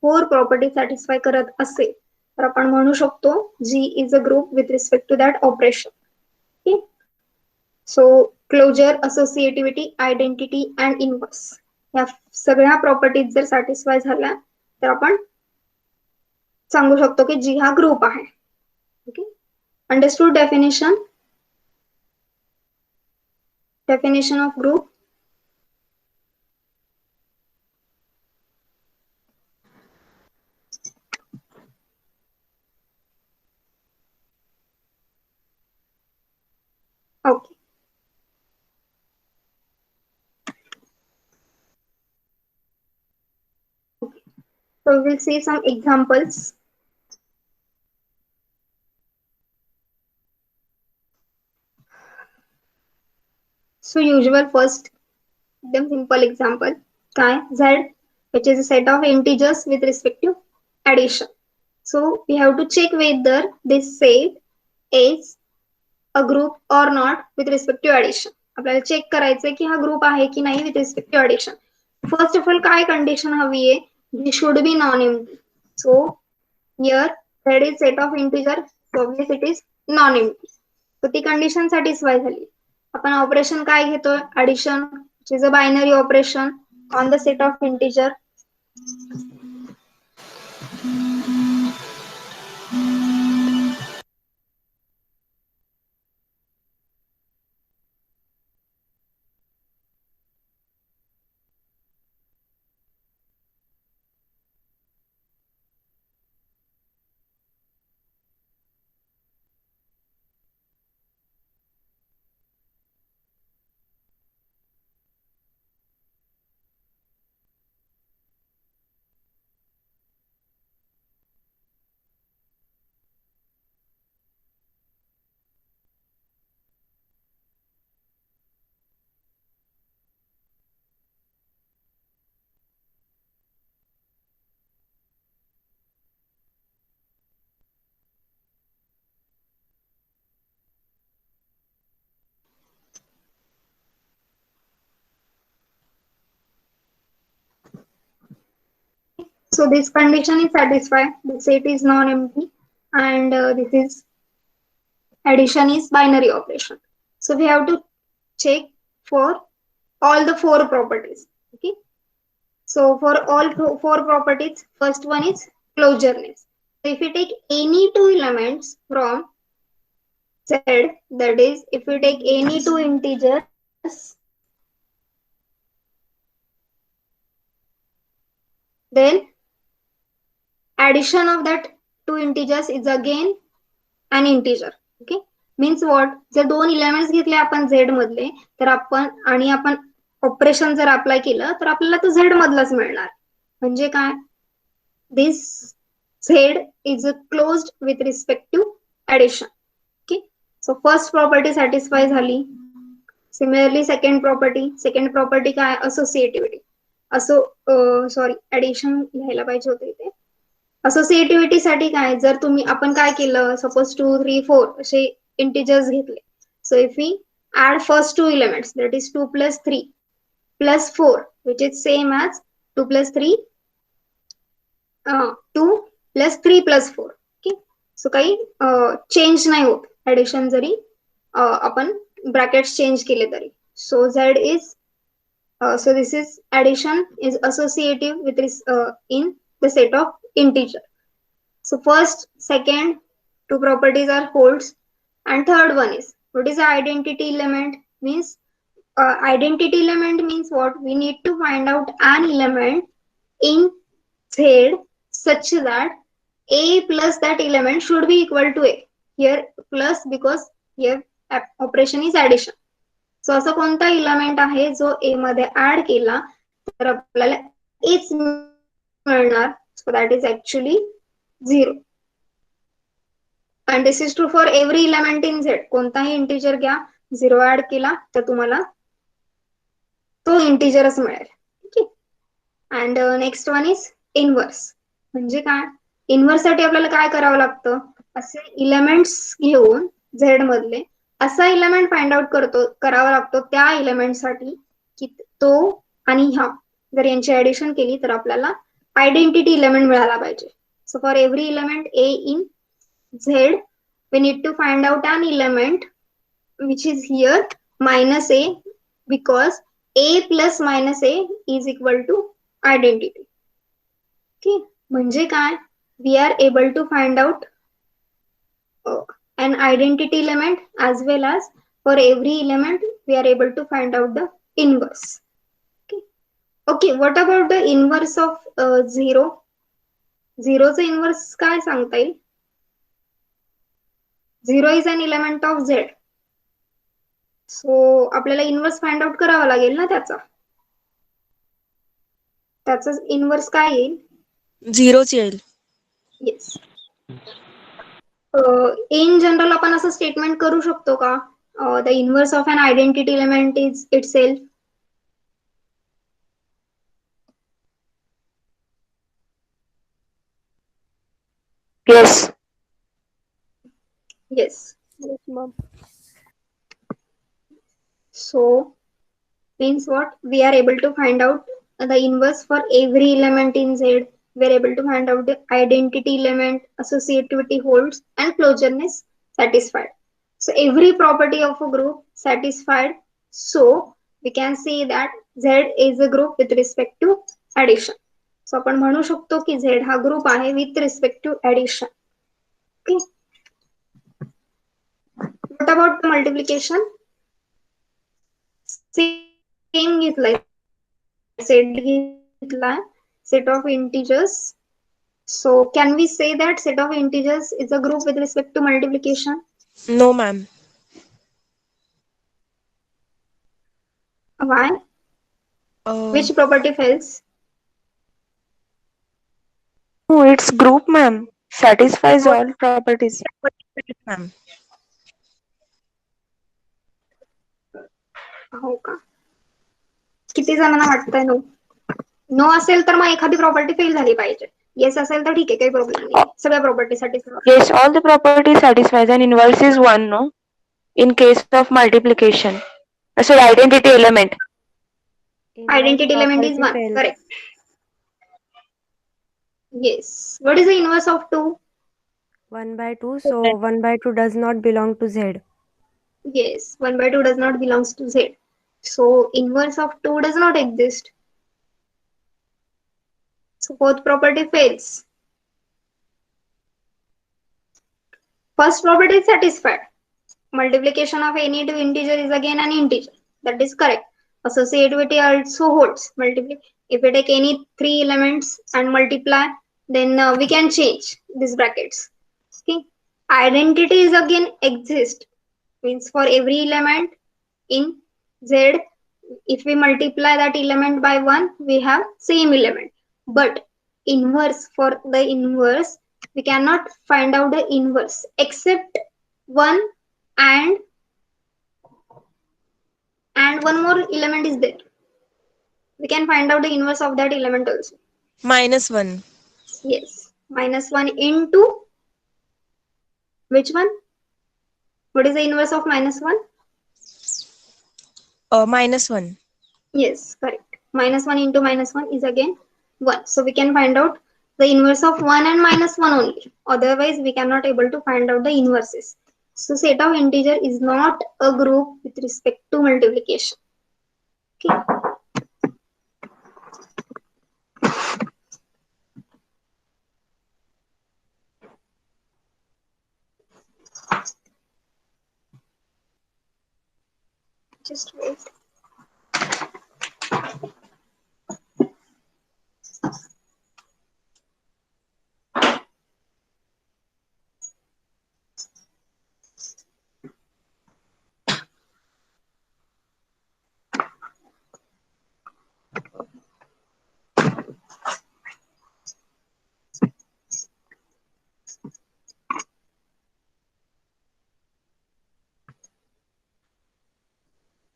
Speaker 1: फोर प्रॉपर्टी सॅटिस्फाय करत असेल तर आपण म्हणू शकतो G is a group with respect to that operation. So closure, associativity, identity and inverse या सगळ्या प्रॉपर्टीज जर सॅटिस्फाय झाल्या तर आपण सांगू शकतो की जी हा ग्रुप आहे. Okay, understood definition? Definition of group. Okay. So we'll see some examples. So usual first, एकदम simple example, काय z, which is a set of integers with respect to addition. So we have to check whether this set is a group or not with respect to addition. आपल्याला check करायचंय की हा group आहे की नाही with respect to addition. First of all, काय condition हवी आहे? This should be non-empty. So here z is set of integer, so obviously it is non-empty. So ती कंडिशन सॅटिस्फाय झाली. आपण ऑपरेशन काय घेतोय? Addition, which is a binary operation on the set of integer. So this condition is satisfied. The set is non-empty, and this is addition is binary operation. So we have to check for all the four properties. Okay. So for all four properties, first one is closureness. So if you take any two elements from Z, that is, if you take any two integers, then addition of that two integers is again an integer. Okay, means what? जर दोन elements घेतले आपण z मधले तर आपण operation जर apply केलं तर आपल्याला तो झेड मधलाच मिळणार. म्हणजे काय, this Z is closed with respect to addition. Okay, so first property satisfy झाली. सिमिलरली सेकंड प्रॉपर्टी काय, असोसिएटिव्हिटी. सॉरी, ऍडिशन लिहायला पाहिजे होते इथे. असोसिएटिव्हिटी साठी काय, जर आपण काय केलं, सपोज 2, 3, 4 असे इंटिजर्स घेतले. So if we add first 2 elements, that is 2 + 3 + 4 which is same as 2 + 3 2 + 3 + 4. Okay, so काही चेंज नाही होत ऍडिशन जरी आपण ब्रॅकेट्स चेंज केले तरी. So Z is so this is addition is associative with this in the set of integer. So first, second two properties are holds, and third one is, what is the identity element? Means identity element means what? We need to find out an element in Z such that A plus that element should be equal to A. Here plus because here operation is addition. सो असं कोणता element आहे जो ए मध्ये add केला तर आपल्याला H मिळणार. सो that is actually 0. And this is true for every element in Z. कोणताही इंटिजर घ्या, 0 ऍड केला तर तुम्हाला तो इंटिजरच मिळेल. ठीक आहे. And next one is inverse. म्हणजे काय, इनव्हर्स साठी आपल्याला काय करावं लागतं, असे इलेमेंट्स घेऊन झेड मधले असा इलेमेंट फाइंड आउट करावा लागतो त्या इलेमेंट साठी की तो आणि ह्या जर यांची ऍडिशन केली तर आपल्याला आयडेंटिटी इलेमेंट मिळाला पाहिजे. So for every element A in Z we need to find out an element which is here -a because a + -a is equal to identity. Okay, म्हणजे काय, we are able to find out an identity element as well as for every element we are able to find out the inverse. Okay, what about the inverse of 0? 0 चं inverse काय सांगता येईल? 0 is an element of Z. So आपल्याला inverse find out करावा लागेल ना त्याचा inverse काय येईल?
Speaker 4: 0च येईल.
Speaker 1: येस. इन जनरल आपण असं स्टेटमेंट करू शकतो का, the inverse of an identity element is itself?
Speaker 3: Yes.
Speaker 1: Yes.
Speaker 2: Yes, ma'am.
Speaker 1: So means what, we are able to find out the inverse for every element in Z. We are able to find out the identity element, associativity holds, and closureness satisfied. So every property of a group satisfied. So we can say that Z is a group with respect to addition. So आपण म्हणू शकतो की Z हा group आहे with respect to addition. Okay. What about the multiplication? Same घेतलाय, set घेतलाय, set of integers. So can we say that set of integers is a group with respect to multiplication?
Speaker 4: No, ma'am.
Speaker 1: Why? Which property fails?
Speaker 3: Oh, it's group, ma'am. Satisfies all properties.
Speaker 4: ma'am.
Speaker 1: हो का, किती जणांना वाटतंय no असेल तर मग एखादी property fail झाली पाहिजे. येस असेल तर ठीक आहे, काही प्रॉब्लेम नाही, सगळ्या प्रॉपर्टीसाठी.
Speaker 3: Yes, all the properties satisfies and inverse is 1, no? In case of multiplication. So identity element.
Speaker 1: Identity element is 1, correct. Yes. What is the inverse of 2?
Speaker 7: 1/2. So 1/2 does not belong to Z.
Speaker 1: Yes, 1/2 does not belongs to Z. So inverse of 2 does not exist. So both property fails. First property is satisfied. Multiplication of any two integer is again an integer. That is correct. Associativity also holds. If we take any 3 elements and multiply, then we can change these brackets. Okay. Identity is again exist. Means for every element in Z, if we multiply that element by 1, we have same element. But inverse, for the inverse, we cannot find out the inverse except 1 and one more element is there. We can find out the inverse of that element also.
Speaker 4: -1.
Speaker 1: Yes, -1 into which one? What is the inverse of -1?
Speaker 4: -1.
Speaker 1: Yes, correct. -1 into -1 is again 1. So we can find out the inverse of 1 and -1 only. Otherwise, we cannot able to find out the inverses. So set of integer is not a group with respect to multiplication. Okay. Just wait.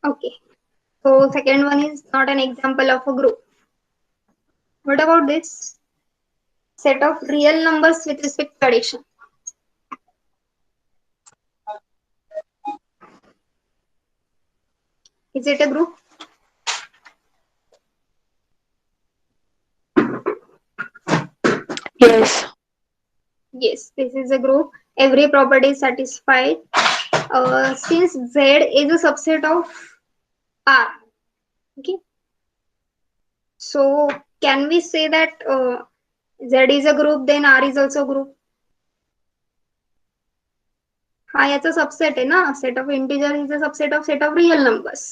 Speaker 1: Okay. So second one is not an example of a group. What about this? Set of real numbers with respect to addition. Is it a group?
Speaker 3: Yes.
Speaker 1: Yes, this is a group. Every property is satisfied. Since Z is a subset of R. Okay. So can we say that Z is a group, then R is also a group? हा याचा subset आहे ना. Set of integer is a subset of set of real numbers.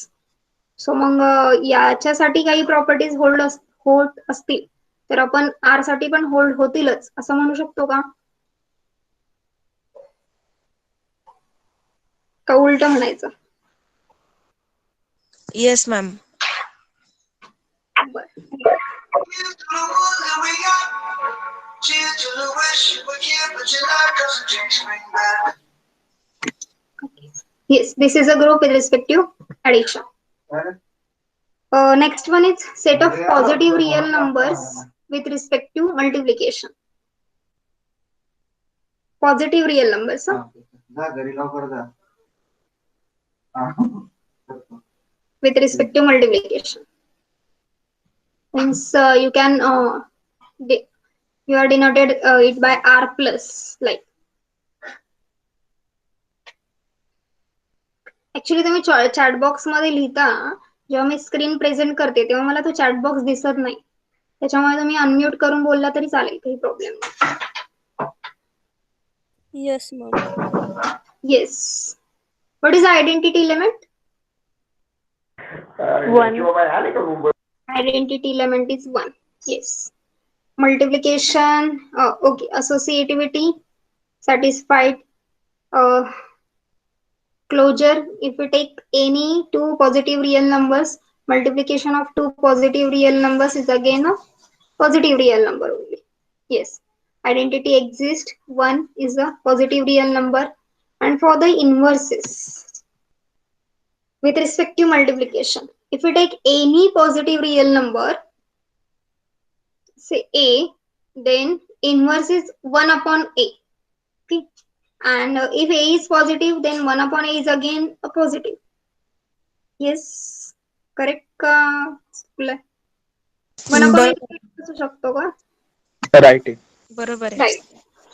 Speaker 1: So मग याच्यासाठी काही properties hold असतील तर आपण आर साठी पण होल्ड होतीलच असं म्हणू शकतो का? का उलट म्हणायचं?
Speaker 4: Yes ma'am.
Speaker 1: Yes, this is a group with respect to addition. Next one is set of positive real numbers with respect to multiplication. Positive real numbers. With respect to multiplication. Means you can you are denoted it by R plus like. Actually तुम्ही chat box मध्ये लिहिता जेव्हा मी screen present करते तेव्हा मला तो chat box दिसत नाही. त्याच्यामुळे तुम्ही अनम्यूट करून बोलला तरी चालेल, काही प्रॉब्लेम नाही.
Speaker 7: Yes, ma'am.
Speaker 1: Yes. What is identity element? Identity element is 1. Yes. Multiplication, okay. Associativity, satisfied. Closure, if we take any two positive real numbers, multiplication of two positive real numbers is again a positive real number only. Yes. Identity exists. 1 is a positive real number. And for the inverses, with respect to multiplication, if we take any positive real number, say A, then inverse is 1 upon A. Okay. And if A is positive, then 1 upon A is again a positive. Yes. Correct का? 1 upon A असू शकतो का?
Speaker 5: Right आहे.
Speaker 4: बरोबर आहे.
Speaker 1: Right.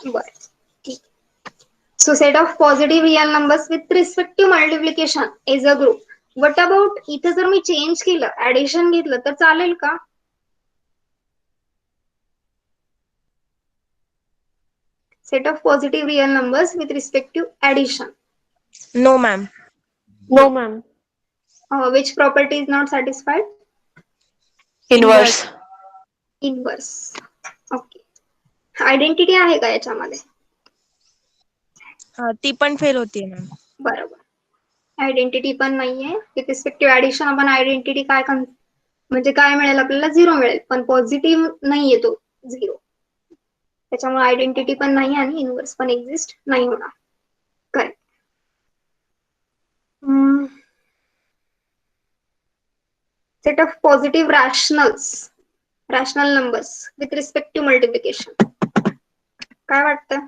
Speaker 1: बरं. ठीक. So set of positive real numbers with respect to multiplication is a group. What about इथे जर मी चेंज केलं, ऍडिशन घेतलं तर चालेल का? Set of positive real numbers with respect to addition.
Speaker 4: No ma'am.
Speaker 2: No, ma'am.
Speaker 1: Which property is not satisfied?
Speaker 3: Inverse.
Speaker 1: Inverse. Okay. Identity आहे का याच्यामध्ये?
Speaker 4: ती पण फेल होतीये मॅम.
Speaker 1: बरोबर. आयडेंटिटी पण नाहीये. विथ रिस्पेक्ट टू ऍडिशन आपण आयडेंटिटी काय म्हणजे काय मिळेल आपल्याला 0 मिळेल, पण पॉझिटिव्ह नाहीये तो 0. त्याच्यामुळे आयडेंटिटी पण नाही आणि इनव्हर्स पण एक्झिस्ट नाही होणार. Correct. Set of positive rational numbers with respect to multiplication. काय वाटतं?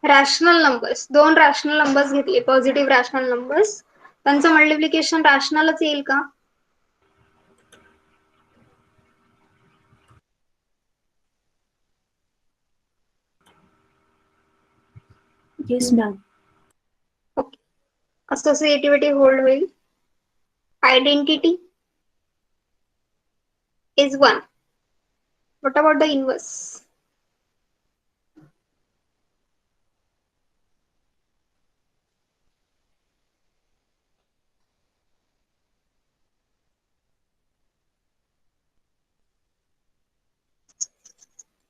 Speaker 1: रॅशनल नंबर्स, 2 रॅशनल नंबर्स घेतले, पॉझिटिव्ह रॅशनल नंबर्स, त्यांचं मल्टिप्लिकेशन रॅशनलच येईल का?
Speaker 8: Yes, ma'am.
Speaker 1: Okay. Associativity hold होईल. Identity is 1. What about the inverse?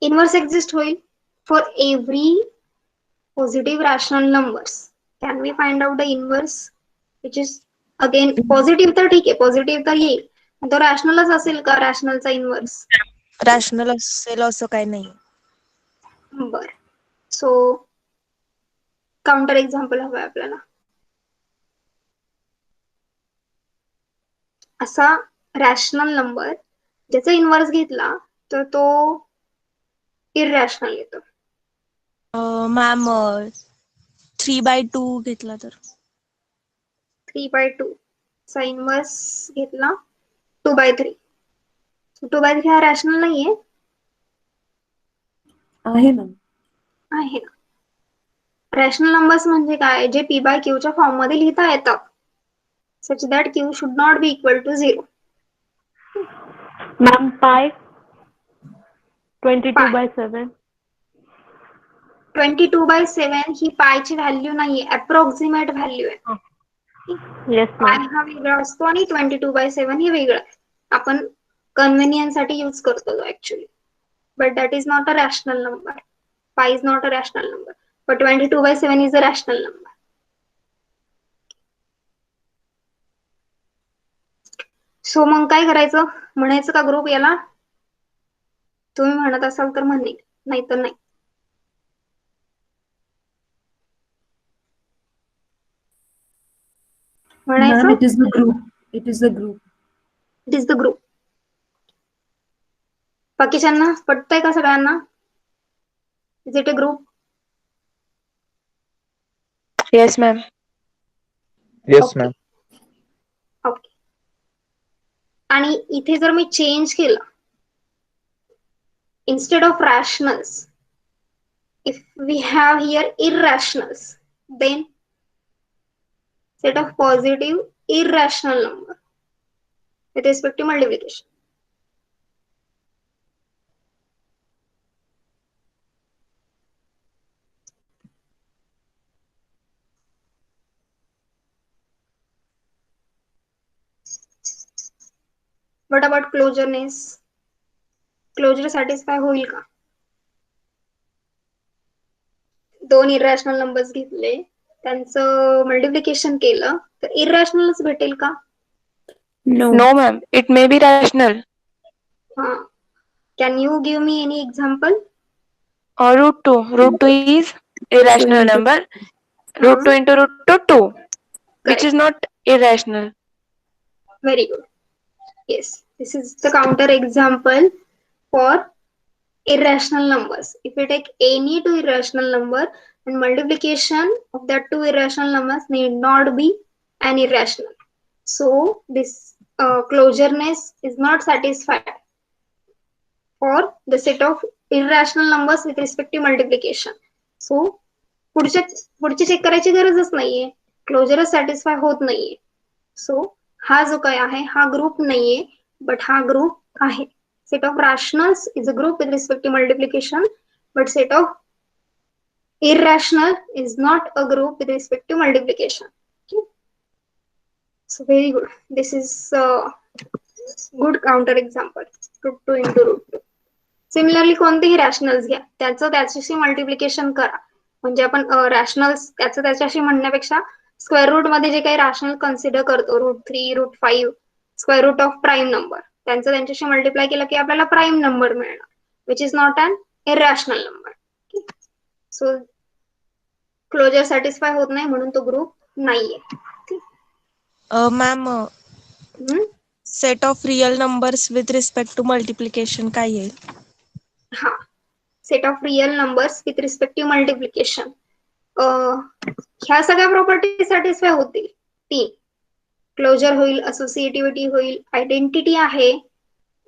Speaker 1: Inverse exist होईल for every positive rational numbers. Can we find out the inverse which is again positive? तर ठीक आहे, positive तर येईल, तो रॅशनलच असेल का? रॅशनलचा इनव्हर्स
Speaker 4: रॅशनल असेल असं काही नाही.
Speaker 1: बर. सो काउंटर एक्झाम्पल हवंय आपल्याला. असा रॅशनल नंबर ज्याचा इनव्हर्स घेतला तर तो इररॅशनल येतो.
Speaker 4: मॅम 3/2 घेतला तर
Speaker 1: 3/2 चा इनव्हर्स घेतला 2/3. 2/3 हा रॅशनल नाहीये.
Speaker 8: आहे मॅम.
Speaker 1: आहे ना. रॅशनल नंबर्स म्हणजे काय? जे p/q च्या फॉर्म मध्ये लिहिता येतं, such that q should not be equal to 0.
Speaker 2: Ma'am, pi 22/7.
Speaker 1: 22/7 ही पायची व्हॅल्यू नाहीये, अप्रॉक्सिमेट व्हॅल्यू आहे.
Speaker 2: Yes,
Speaker 1: pi
Speaker 2: ma'am.
Speaker 1: हा वेगळा असतो आणि 22/7 हे वेगळं आहे. आपण कन्व्हिनियन्स साठी यूज करतो actually, but that is not a rational number. Pi is not a rational number, but 22/7 is a rational number. So मग काय करायचं? म्हणायचं का ग्रुप याला? तुम्ही म्हणत असाल तर म्हणेल, नाही तर नाही.
Speaker 8: Ma'am,
Speaker 1: म्हणायचं
Speaker 8: it is the group. It is the group.
Speaker 1: It is the group. बाकीच्यांना पटतंय का सगळ्यांना? Is it a group?
Speaker 3: Yes ma'am.
Speaker 5: Yes,
Speaker 1: okay.
Speaker 5: ma'am.
Speaker 1: Okay. आणि इथे जर मी चेंज केलं, instead of rationals, if we have here irrationals, then set of positive irrational number with respect to multiplication. What about closureness? Closure satisfy होईल का? 2 irrational numbers घेतले, त्यांचं multiplication केलं तर इरॅशनलच भेटेल का?
Speaker 8: No.
Speaker 3: No ma'am, it may be rational.
Speaker 1: हा. Can you give me any example?
Speaker 3: √2 is irrational number. √2 into √2 which is not irrational.
Speaker 1: Very good. Yes, this is the counter example for irrational numbers. If we take any two irrational number, then multiplication of that two irrational numbers need not be an irrational. So this closureness is not satisfied for the set of irrational numbers with respect to multiplication. So पुढची check करायची गरजच नाहीये, क्लोजरच satisfy होत नाहीये. सो हा जो काय आहे हा ग्रुप नाहीये, बट हा ग्रुप आहे. Set of rationals is a group with respect to multiplication, but set of irrational is not a group with respect to multiplication. Okay. So very good. This is a good counter example. Root 2 into root 2. Similarly कोणतेही रॅशनल्स घ्या, त्याचं त्याच्याशी multiplication करा. म्हणजे आपण रॅशनल्स त्याचं त्याच्याशी म्हणण्यापेक्षा स्क्वेअर रूट मध्ये जे काही रॅशनल कन्सिडर करतो, root 3, root 5, square root of prime number, त्यांचं त्यांच्याशी मल्टिप्लाय केलं की आपल्याला प्राईम नंबर मिळणार, which is not an irrational number. So closure satisfy होत नाही म्हणून तो ग्रुप नाहीये.
Speaker 4: Ma'am set of real numbers with respect to multiplication काय येईल?
Speaker 1: हा, set of real numbers with respect to multiplication, ह्या सगळ्या प्रॉपर्टी सॅटिस्फाय होतील. तीन, क्लोजर होईल, असोसिएटिव्हिटी होईल, आयडेंटिटी आहे.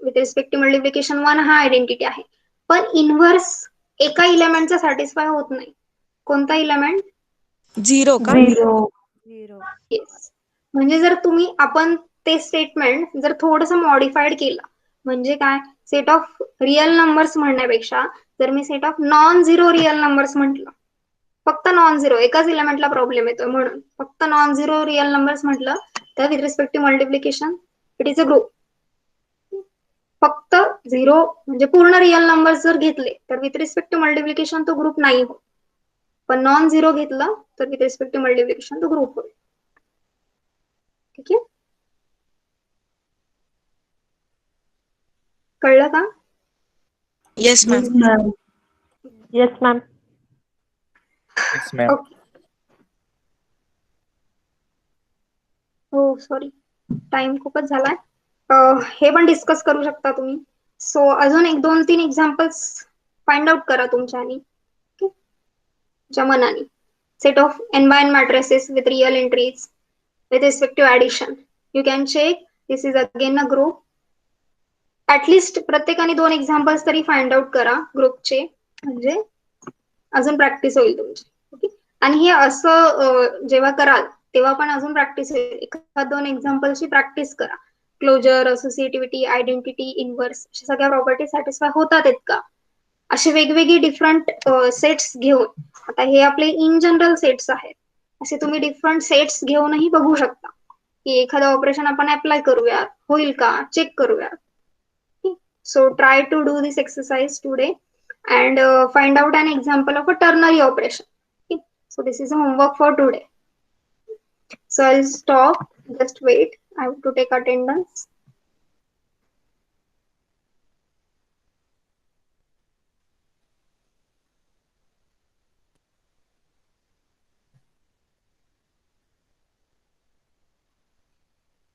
Speaker 1: विथ रिस्पेक्ट टू मल्टिप्लिकेशन 1 हा आयडेंटिटी आहे, पण इनव्हर्स एका इलेमेंटचा सॅटिस्फाय होत नाही. कोणता इलेमेंट?
Speaker 4: 0 का?
Speaker 7: 0.
Speaker 1: येस. म्हणजे जर आपण ते स्टेटमेंट जर थोडस मॉडिफाईड केलं, म्हणजे काय, सेट ऑफ रिअल नंबर्स म्हणण्यापेक्षा जर मी set of non zero real numbers म्हटलं, फक्त नॉन झिरो, एकाच इलेमेंटला प्रॉब्लेम येतोय म्हणून फक्त नॉन झिरो रिअल नंबर्स म्हटलं, तर with respect to multiplication it is a group. फक्त झिरो म्हणजे पूर्ण रिअल नंबर्स जर घेतले तर विथ रिस्पेक्ट टू मल्टिप्लिकेशन तो ग्रुप नाही होत, पण नॉन झिरो घेतलं तर विथ रिस्पेक्ट टू मल्टिप्लिकेशन तो ग्रुप होईल. ठीक आहे, कळलं का?
Speaker 4: Yes ma'am.
Speaker 8: Yes, ma'am.
Speaker 7: Yes, ma'am.
Speaker 5: Yes, ma'am.
Speaker 1: Okay. हो सॉरी, टाइम खूपच झालाय. हे पण डिस्कस करू शकता तुम्ही. सो अजून 1-2-3 एक्झाम्पल्स फाइंड आउट करा तुमच्यानी, तुमच्या मनाने. Set of n by n matrices with real entries with respect to addition. You can check this is again a group. At least प्रत्येकाने 2 एक्झाम्पल्स तरी फाइंड आउट करा ग्रुपचे, म्हणजे अजून प्रॅक्टिस होईल तुमची. ओके, आणि हे असं जेव्हा कराल तेव्हा पण अजून प्रॅक्टिस होईल. 1-2 एक्झाम्पल्सची प्रॅक्टिस करा. क्लोजर, असोसिएटिव्हिटी, आयडेंटिटी, इनव्हर्स अशा सगळ्या प्रॉपर्टी सॅटिस्फाय होतात आहेत का, असे वेगवेगळे डिफरंट सेट्स घेऊन. आता हे आपले इन जनरल सेट्स आहेत, असे तुम्ही डिफरंट सेट्स घेऊनही बघू शकता की एखादं ऑपरेशन आपण अप्लाय करूयात, होईल का चेक करूयात. So try to do this exercise today and find out an example of a ternary operation. Okay? So this is a homework for today. So I'll stop. Just wait. I have to take attendance.